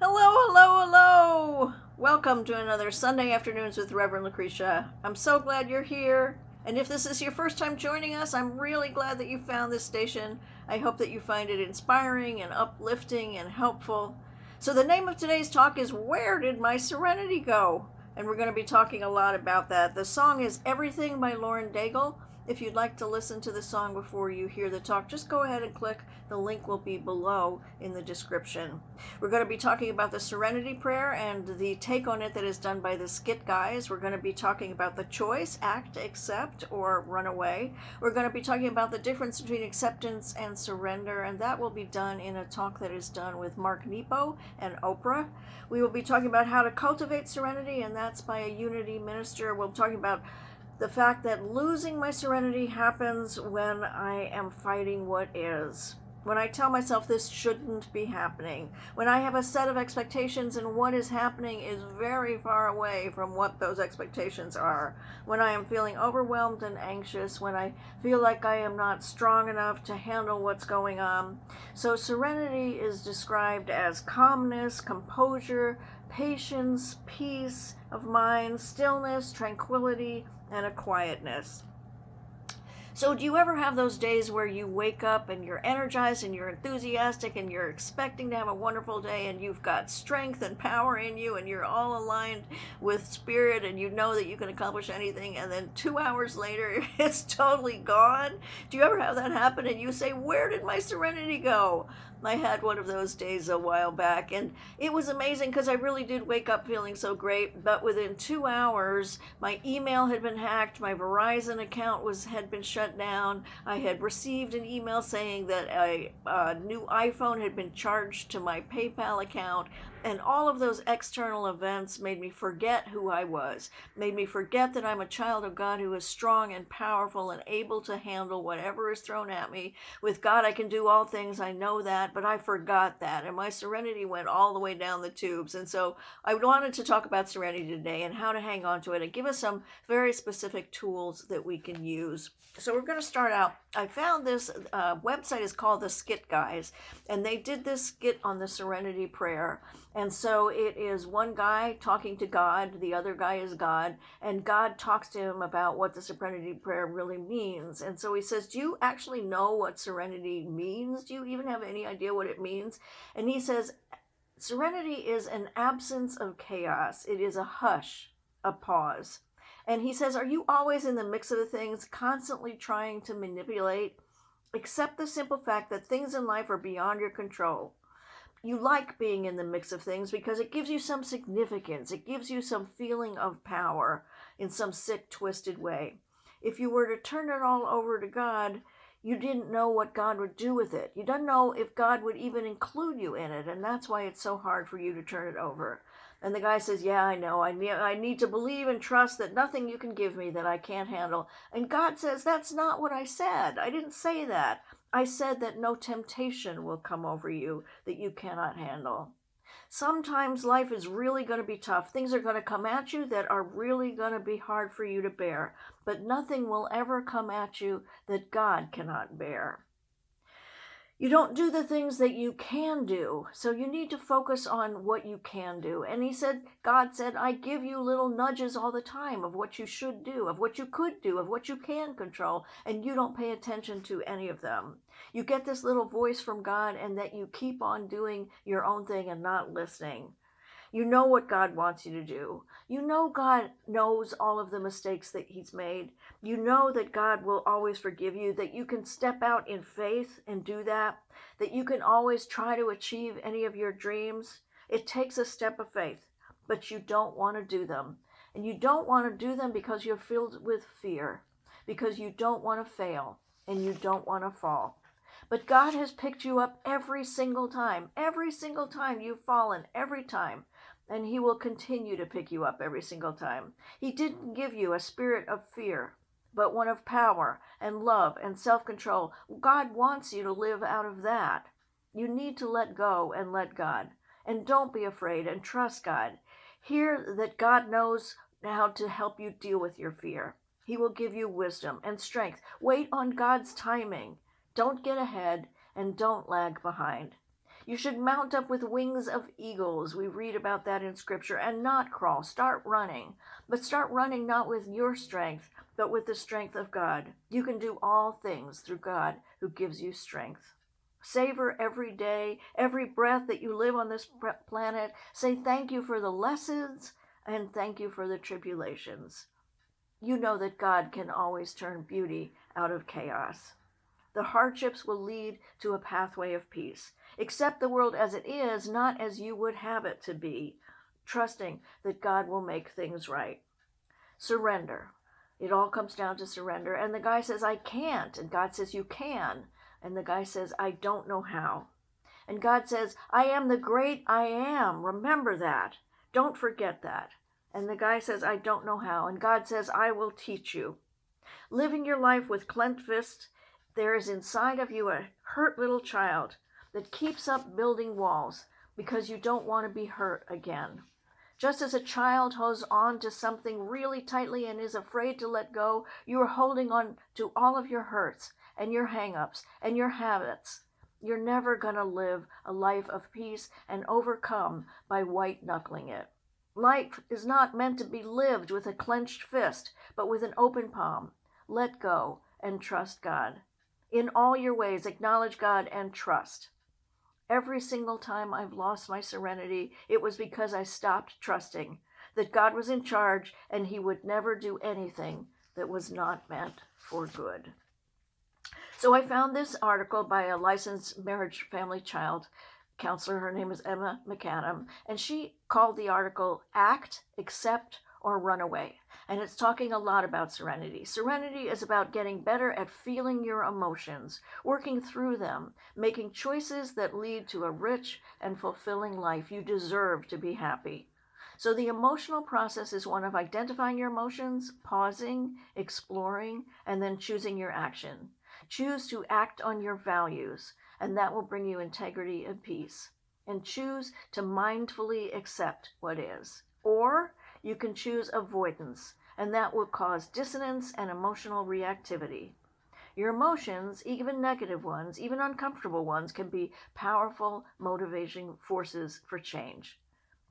Hello, hello, hello! Welcome to another Sunday Afternoons with Reverend Lucretia. I'm so glad you're here. And if this is your first time joining us, I'm really glad that you found this station. I hope that you find it inspiring and uplifting and helpful. So, the name of today's talk is Where Did My Serenity Go? And we're going to be talking a lot about that. The song is Everything by Daigle. If you'd like to listen to the song before you hear the talk, just go ahead and click. The link will be below in the description. We're going to be talking about the Serenity Prayer and the take on it that is done by the Skit Guys. We're going to be talking about the choice, act, accept, or run away. We're going to be talking about the difference between acceptance and surrender, and that will be done in a talk that is done with Mark Nepo and Oprah. We will be talking about how to cultivate serenity, and that's by a unity minister. We'll be talking about the fact that losing my serenity happens when I am fighting what is. When I tell myself this shouldn't be happening. When I have a set of expectations and what is happening is very far away from what those expectations are. When I am feeling overwhelmed and anxious. When I feel like I am not strong enough to handle what's going on. So serenity is described as calmness, composure, patience, peace of mind, stillness, tranquility, and a quietness. So, do you ever have those days where you wake up and you're energized and you're enthusiastic and you're expecting to have a wonderful day and you've got strength and power in you and you're all aligned with spirit and you know that you can accomplish anything, and then 2 hours later it's totally gone? Do you ever have that happen and you say, "Where did my serenity go?" I had one of those days a while back, and it was amazing because I really did wake up feeling so great. But within 2 hours, my email had been hacked, my Verizon account had been shut down. I had received an email saying that a new iPhone had been charged to my PayPal account, and all of those external events made me forget who I was, made me forget that I'm a child of God who is strong and powerful and able to handle whatever is thrown at me. With God, I can do all things. I know that, but I forgot that. And my serenity went all the way down the tubes. And so I wanted to talk about serenity today and how to hang on to it and give us some very specific tools that we can use. So we're going to start out. I found this website is called the Skit Guys, and they did this skit on the Serenity Prayer. And so it is one guy talking to God, the other guy is God, and God talks to him about what the Serenity Prayer really means. And so he says, "Do you actually know what serenity means? Do you even have any idea what it means?" And he says, "Serenity is an absence of chaos. It is a hush, a pause." And he says, "Are you always in the mix of the things, constantly trying to manipulate? Accept the simple fact that things in life are beyond your control. You like being in the mix of things because it gives you some significance. It gives you some feeling of power in some sick, twisted way. If you were to turn it all over to God, you didn't know what God would do with it. You don't know if God would even include you in it, and that's why it's so hard for you to turn it over." And the guy says, "Yeah, I know. I need to believe and trust that nothing you can give me that I can't handle." And God says, "That's not what I said. I didn't say that. I said that no temptation will come over you that you cannot handle." Sometimes life is really going to be tough. Things are going to come at you that are really going to be hard for you to bear. But nothing will ever come at you that God cannot bear. You don't do the things that you can do. So you need to focus on what you can do. And God said, "I give you little nudges all the time of what you should do, of what you could do, of what you can control, and you don't pay attention to any of them." You get this little voice from God, and that you keep on doing your own thing and not listening. You know what God wants you to do. You know God knows all of the mistakes that He's made. You know that God will always forgive you, that you can step out in faith and do that, that you can always try to achieve any of your dreams. It takes a step of faith, but you don't want to do them. And you don't want to do them because you're filled with fear, because you don't want to fail and you don't want to fall. But God has picked you up every single time you've fallen, every time. And He will continue to pick you up every single time. He didn't give you a spirit of fear, but one of power and love and self-control. God wants you to live out of that. You need to let go and let God. And don't be afraid and trust God. Hear that God knows how to help you deal with your fear. He will give you wisdom and strength. Wait on God's timing. Don't get ahead and don't lag behind. You should mount up with wings of eagles. We read about that in Scripture, and not crawl. Start running. But start running not with your strength, but with the strength of God. You can do all things through God who gives you strength. Savor every day, every breath that you live on this planet. Say thank you for the lessons and thank you for the tribulations. You know that God can always turn beauty out of chaos. The hardships will lead to a pathway of peace. Accept the world as it is, not as you would have it to be, trusting that God will make things right. Surrender. It all comes down to surrender. And the guy says, I can't. And God says, you can. And the guy says, I don't know how. And God says, I am the great I am. Remember that. Don't forget that. And the guy says, I don't know how. And God says, I will teach you. Living your life with clenched fists, there is inside of you a hurt little child that keeps up building walls because you don't want to be hurt again. Just as a child holds on to something really tightly and is afraid to let go, you are holding on to all of your hurts and your hang-ups and your habits. You're never going to live a life of peace and overcome by white-knuckling it. Life is not meant to be lived with a clenched fist, but with an open palm. Let go and trust God. In all your ways, acknowledge God and trust. Every single time I've lost my serenity, it was because I stopped trusting that God was in charge and he would never do anything that was not meant for good. So I found this article by a licensed marriage, family, child counselor. Her name is Emma McAdam, and she called the article Act, Accept, or Run Away. And it's talking a lot about serenity. Serenity is about getting better at feeling your emotions, working through them, making choices that lead to a rich and fulfilling life. You deserve to be happy. So the emotional process is one of identifying your emotions, pausing, exploring, and then choosing your action. Choose to act on your values, and that will bring you integrity and peace. And choose to mindfully accept what is. Or you can choose avoidance, and that will cause dissonance and emotional reactivity. Your emotions, even negative ones, even uncomfortable ones, can be powerful motivating forces for change.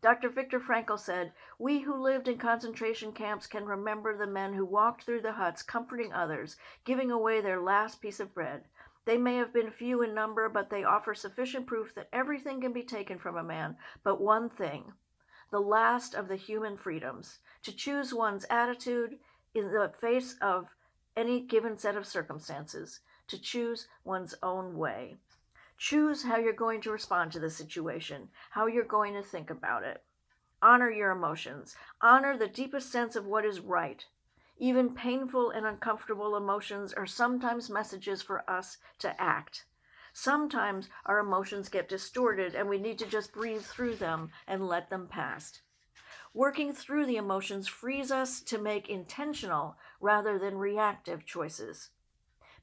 Dr. Viktor Frankl said, "We who lived in concentration camps can remember the men who walked through the huts comforting others, giving away their last piece of bread. They may have been few in number, but they offer sufficient proof that everything can be taken from a man but one thing, the last of the human freedoms, to choose one's attitude in the face of any given set of circumstances, to choose one's own way. Choose how you're going to respond to the situation, how you're going to think about it. Honor your emotions. Honor the deepest sense of what is right. Even painful and uncomfortable emotions are sometimes messages for us to act. Sometimes our emotions get distorted and we need to just breathe through them and let them pass. Working through the emotions frees us to make intentional rather than reactive choices.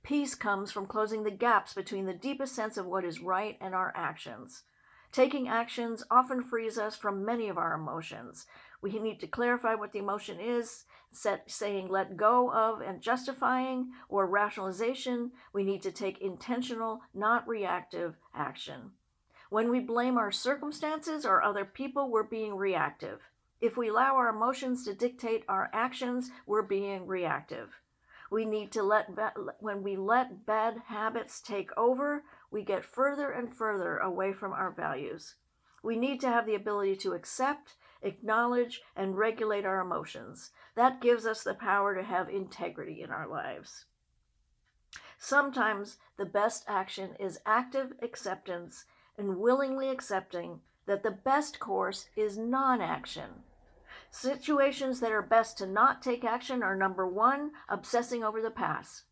Peace comes from closing the gaps between the deepest sense of what is right and our actions. Taking actions often frees us from many of our emotions. We need to clarify what the emotion is, saying let go of and justifying or rationalization. We need to take intentional, not reactive action. When we blame our circumstances or other people, we're being reactive. If we allow our emotions to dictate our actions, we're being reactive. We need to when we let bad habits take over, we get further and further away from our values. We need to have the ability to accept, acknowledge, and regulate our emotions. That gives us the power to have integrity in our lives. Sometimes the best action is active acceptance and willingly accepting that the best course is non-action. Situations that are best to not take action are number 1, obsessing over the past.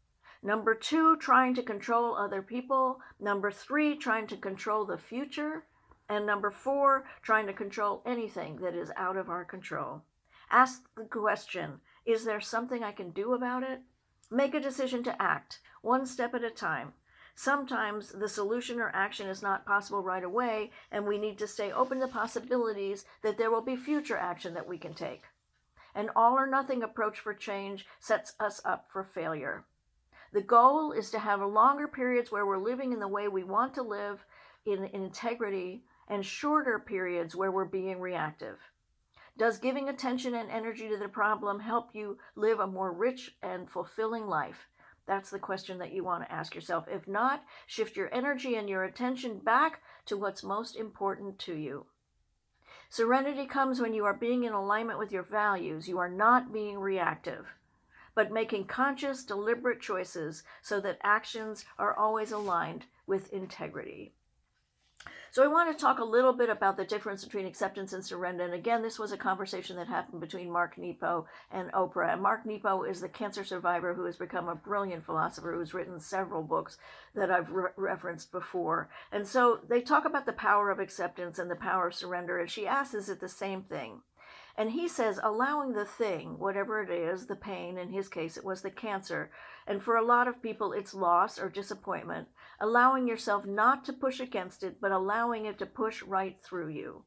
Number 2, trying to control other people. Number 3, trying to control the future. And number 4, trying to control anything that is out of our control. Ask the question, is there something I can do about it? Make a decision to act, one step at a time. Sometimes the solution or action is not possible right away, and we need to stay open to possibilities that there will be future action that we can take. An all or nothing approach for change sets us up for failure. The goal is to have longer periods where we're living in the way we want to live, in integrity and shorter periods where we're being reactive? Does giving attention and energy to the problem help you live a more rich and fulfilling life? That's the question that you want to ask yourself. If not, shift your energy and your attention back to what's most important to you. Serenity comes when you are being in alignment with your values. You are not being reactive, but making conscious, deliberate choices so that actions are always aligned with integrity. So I want to talk a little bit about the difference between acceptance and surrender. And again, this was a conversation that happened between Mark Nepo and Oprah. And Mark Nepo is the cancer survivor who has become a brilliant philosopher who's written several books that I've referenced before. And so they talk about the power of acceptance and the power of surrender. And she asks, is it the same thing? And he says, allowing the thing, whatever it is, the pain, in his case, it was the cancer. And for a lot of people, it's loss or disappointment. Allowing yourself not to push against it, but allowing it to push right through you.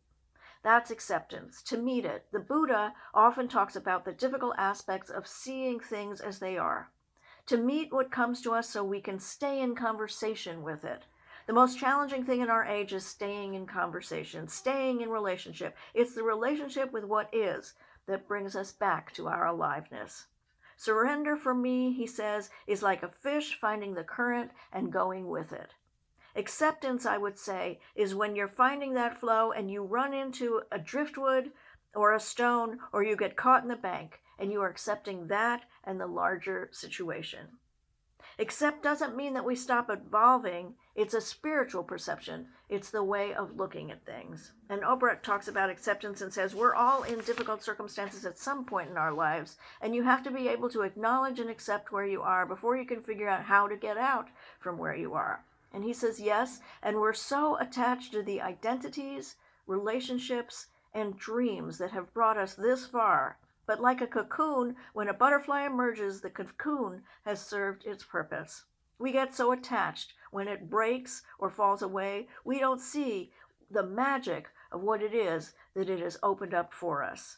That's acceptance. To meet it, the Buddha often talks about the difficult aspects of seeing things as they are. To meet what comes to us so we can stay in conversation with it. The most challenging thing in our age is staying in conversation, staying in relationship. It's the relationship with what is that brings us back to our aliveness. Surrender for me, he says, is like a fish finding the current and going with it. Acceptance, I would say, is when you're finding that flow and you run into a driftwood or a stone or you get caught in the bank and you are accepting that and the larger situation. Accept doesn't mean that we stop evolving. It's a spiritual perception. It's the way of looking at things. And Oprah talks about acceptance and says, we're all in difficult circumstances at some point in our lives, and you have to be able to acknowledge and accept where you are before you can figure out how to get out from where you are. And he says, yes, and we're so attached to the identities, relationships, and dreams that have brought us this far. But like a cocoon, when a butterfly emerges, the cocoon has served its purpose. We get so attached when it breaks or falls away, we don't see the magic of what it is that it has opened up for us.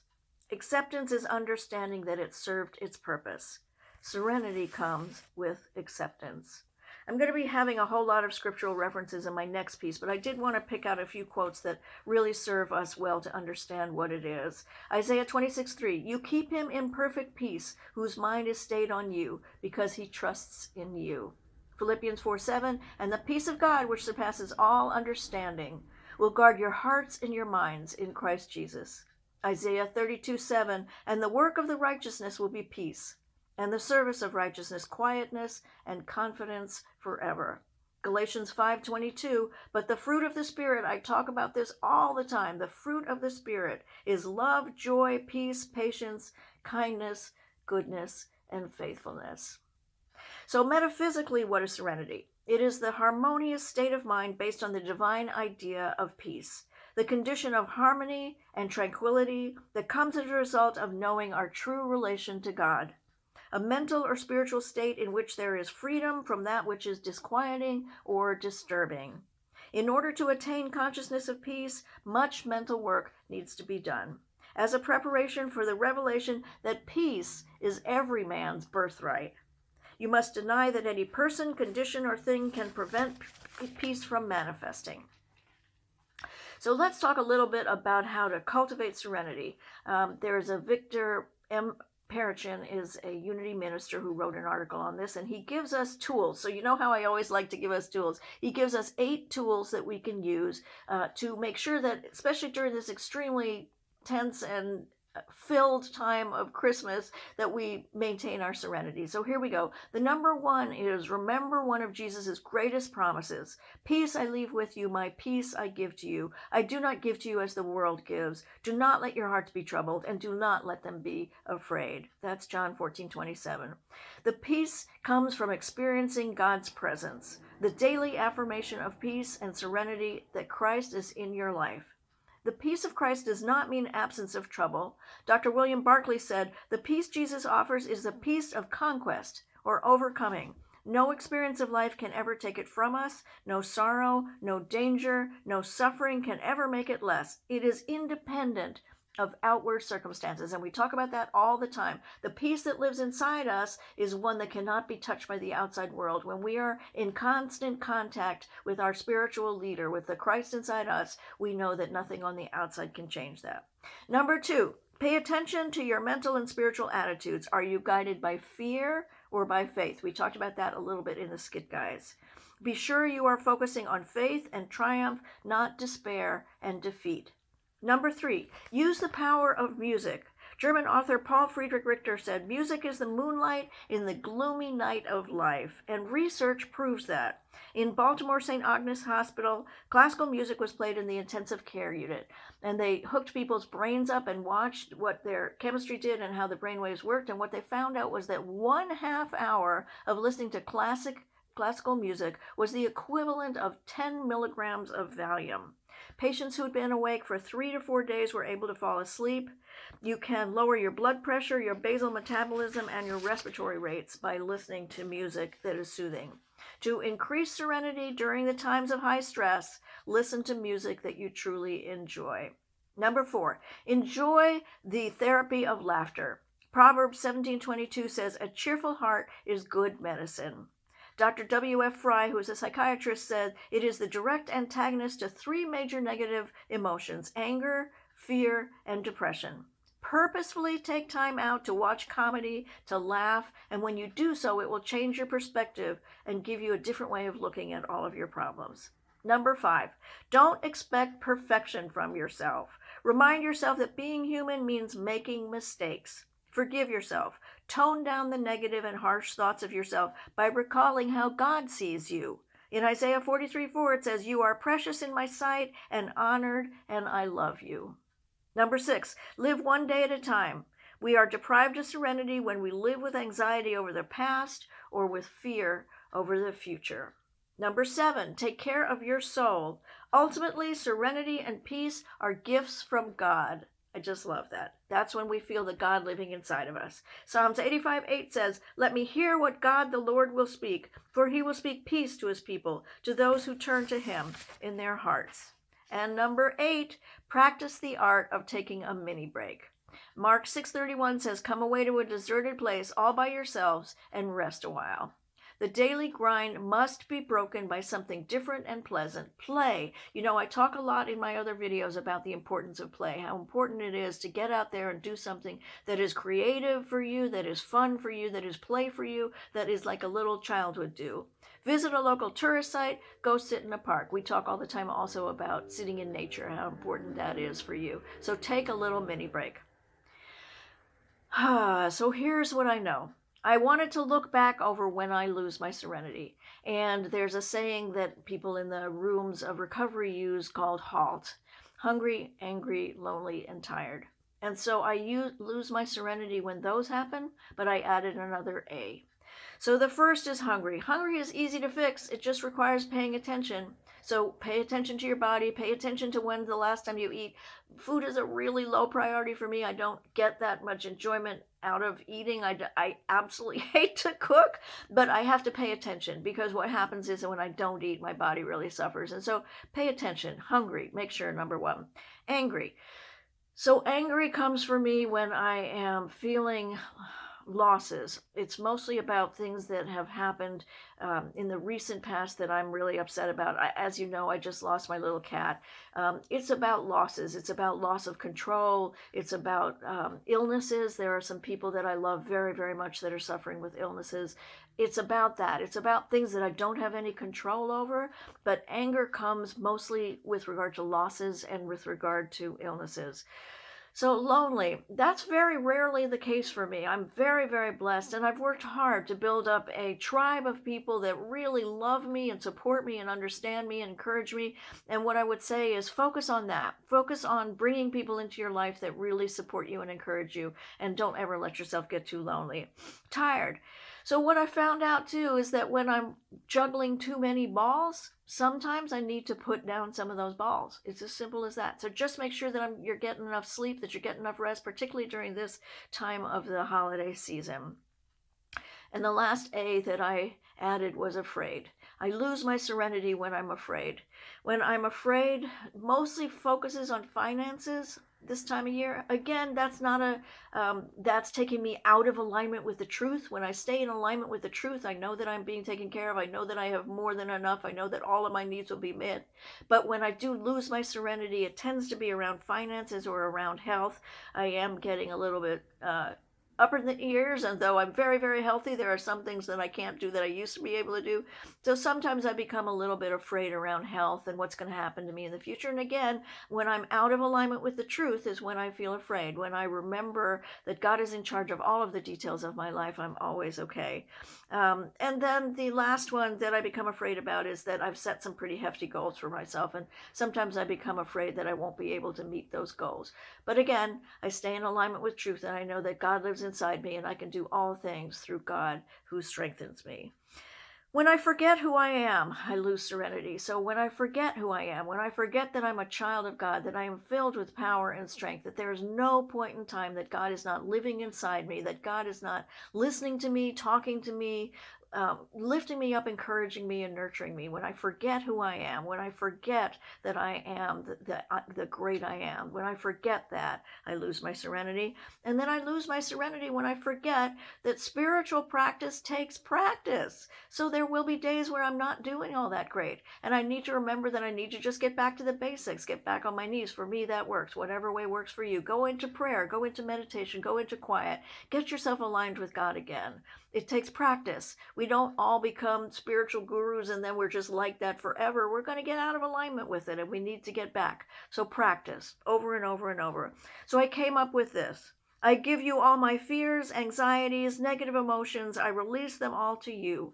Acceptance is understanding that it served its purpose. Serenity comes with acceptance. I'm going to be having a whole lot of scriptural references in my next piece, but I did want to pick out a few quotes that really serve us well to understand what it is. Isaiah 26:3, you keep him in perfect peace, whose mind is stayed on you, because he trusts in you. Philippians 4:7, and the peace of God, which surpasses all understanding, will guard your hearts and your minds in Christ Jesus. Isaiah 32:7, and the work of the righteousness will be peace, and the service of righteousness, quietness and confidence forever. Galatians 5:22, but the fruit of the Spirit, I talk about this all the time, the fruit of the Spirit is love, joy, peace, patience, kindness, goodness, and faithfulness. So metaphysically, what is serenity? It is the harmonious state of mind based on the divine idea of peace, the condition of harmony and tranquility that comes as a result of knowing our true relation to God. A mental or spiritual state in which there is freedom from that which is disquieting or disturbing. In order to attain consciousness of peace, much mental work needs to be done, as a preparation for the revelation that peace is every man's birthright. You must deny that any person, condition, or thing can prevent peace from manifesting. So let's talk a little bit about how to cultivate serenity. There's a Victor M. Parachin is a Unity minister who wrote an article on this, and he gives us tools. So you know how I always like to give us tools. He gives us 8 tools that we can use to make sure that, especially during this extremely tense and filled time of Christmas, that we maintain our serenity. So here we go. The number 1 is remember one of Jesus's greatest promises. Peace I leave with you, my peace I give to you. I do not give to you as the world gives. Do not let your hearts be troubled, and do not let them be afraid. That's John 14:27. The peace comes from experiencing God's presence, the daily affirmation of peace and serenity that Christ is in your life. The peace of Christ does not mean absence of trouble. Dr. William Barclay said, the peace Jesus offers is the peace of conquest or overcoming. No experience of life can ever take it from us. No sorrow, no danger, no suffering can ever make it less. It is independent of outward circumstances. And we talk about that all the time. The peace that lives inside us is one that cannot be touched by the outside world. When we are in constant contact with our spiritual leader, with the Christ inside us, we know that nothing on the outside can change that. Number 2, pay attention to your mental and spiritual attitudes. Are you guided by fear or by faith? We talked about that a little bit in the skit, guys. Be sure you are focusing on faith and triumph, not despair and defeat. Number 3, use the power of music. German author Paul Friedrich Richter said, music is the moonlight in the gloomy night of life, and research proves that. In Baltimore St. Agnes Hospital, classical music was played in the intensive care unit, and they hooked people's brains up and watched what their chemistry did and how the brainwaves worked, and what they found out was that 1/2 hour of listening to classical music was the equivalent of 10 milligrams of Valium. Patients who had been awake for 3 to 4 days were able to fall asleep. You can lower your blood pressure, your basal metabolism, and your respiratory rates by listening to music that is soothing. To increase serenity during the times of high stress, listen to music that you truly enjoy. Number 4, enjoy the therapy of laughter. Proverbs 17:22 says, a cheerful heart is good medicine. Dr. W.F. Fry, who is a psychiatrist, said it is the direct antagonist to 3 major negative emotions: anger, fear, and depression. Purposefully take time out to watch comedy, to laugh, and when you do so, it will change your perspective and give you a different way of looking at all of your problems. Number 5, don't expect perfection from yourself. Remind yourself that being human means making mistakes. Forgive yourself. Tone down the negative and harsh thoughts of yourself by recalling how God sees you. In Isaiah 43:4, it says, you are precious in my sight and honored, and I love you. Number 6, live one day at a time. We are deprived of serenity when we live with anxiety over the past or with fear over the future. Number 7, take care of your soul. Ultimately, serenity and peace are gifts from God. I just love that. That's when we feel the God living inside of us. Psalms 85:8 says, let me hear what God the Lord will speak, for he will speak peace to his people, to those who turn to him in their hearts. And number 8, practice the art of taking a mini break. Mark 6:31 says, come away to a deserted place all by yourselves and rest a while. The daily grind must be broken by something different and pleasant. Play. You know, I talk a lot in my other videos about the importance of play, how important it is to get out there and do something that is creative for you, that is fun for you, that is play for you, that is like a little child would do. Visit a local tourist site, go sit in a park. We talk all the time also about sitting in nature, how important that is for you. So take a little mini break. So here's what I know. I wanted to look back over when I lose my serenity. And there's a saying that people in the rooms of recovery use called HALT. Hungry, angry, lonely, and tired. And so I lose my serenity when those happen, but I added another A. So the first is hungry. Hungry is easy to fix. It just requires paying attention. So pay attention to your body. Pay attention to when's the last time you eat. Food is a really low priority for me. I don't get that much enjoyment out of eating. I absolutely hate to cook, but I have to pay attention, because what happens is that when I don't eat, my body really suffers. And so pay attention. Hungry, make sure, number 1. Angry. So angry comes for me when I am feeling losses. It's mostly about things that have happened in the recent past that I'm really upset about. As you know, I just lost my little cat. It's about losses. It's about loss of control. It's about illnesses. There are some people that I love very, very much that are suffering with illnesses. It's about that. It's about things that I don't have any control over, but anger comes mostly with regard to losses and with regard to illnesses. So lonely, that's very rarely the case for me. I'm very, very blessed, and I've worked hard to build up a tribe of people that really love me and support me and understand me and encourage me. And what I would say is focus on that. Focus on bringing people into your life that really support you and encourage you, and don't ever let yourself get too lonely. Tired. So what I found out too is that when I'm juggling too many balls, sometimes I need to put down some of those balls. It's as simple as that. So just make sure that you're getting enough sleep, that you're getting enough rest, particularly during this time of the holiday season. And the last A that I added was afraid. I lose my serenity when I'm afraid. When I'm afraid, mostly focuses on finances this time of year. Again, that's taking me out of alignment with the truth. When I stay in alignment with the truth, I know that I'm being taken care of. I know that I have more than enough. I know that all of my needs will be met. But when I do lose my serenity, it tends to be around finances or around health. I am getting a little bit up in the ears, and though I'm very, very healthy, there are some things that I can't do that I used to be able to do. So sometimes I become a little bit afraid around health and what's going to happen to me in the future. And again, when I'm out of alignment with the truth is when I feel afraid. When I remember that God is in charge of all of the details of my life, I'm always okay. And then the last one that I become afraid about is that I've set some pretty hefty goals for myself, and sometimes I become afraid that I won't be able to meet those goals. But again, I stay in alignment with truth, and I know that God lives inside me, and I can do all things through God who strengthens me. When I forget who I am, I lose serenity. So when I forget who I am, when I forget that I'm a child of God, that I am filled with power and strength, that there is no point in time that God is not living inside me, that God is not listening to me, talking to me, lifting me up, encouraging me, and nurturing me. When I forget who I am, when I forget that I am the great I am, when I forget that, I lose my serenity. And then I lose my serenity when I forget that spiritual practice takes practice. So there will be days where I'm not doing all that great. And I need to remember that I need to just get back to the basics, get back on my knees. For me, that works. Whatever way works for you. Go into prayer, go into meditation, go into quiet. Get yourself aligned with God again. It takes practice. We don't all become spiritual gurus and then we're just like that forever. We're going to get out of alignment with it and we need to get back. So practice over and over and over. So I came up with this. I give you all my fears, anxieties, negative emotions. I release them all to you.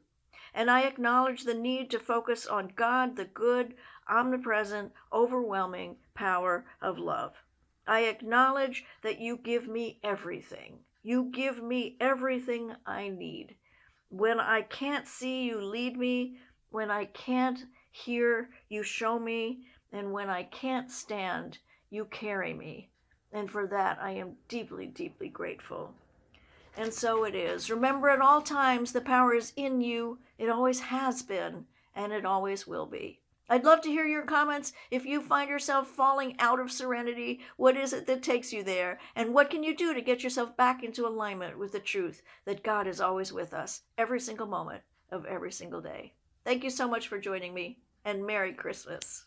And I acknowledge the need to focus on God, the good, omnipresent, overwhelming power of love. I acknowledge that you give me everything. You give me everything I need. When I can't see, you lead me. When I can't hear, you show me. And when I can't stand, you carry me. And for that, I am deeply, deeply grateful. And so it is. Remember, at all times, the power is in you. It always has been, and it always will be. I'd love to hear your comments. If you find yourself falling out of serenity, what is it that takes you there? And what can you do to get yourself back into alignment with the truth that God is always with us every single moment of every single day? Thank you so much for joining me, and Merry Christmas.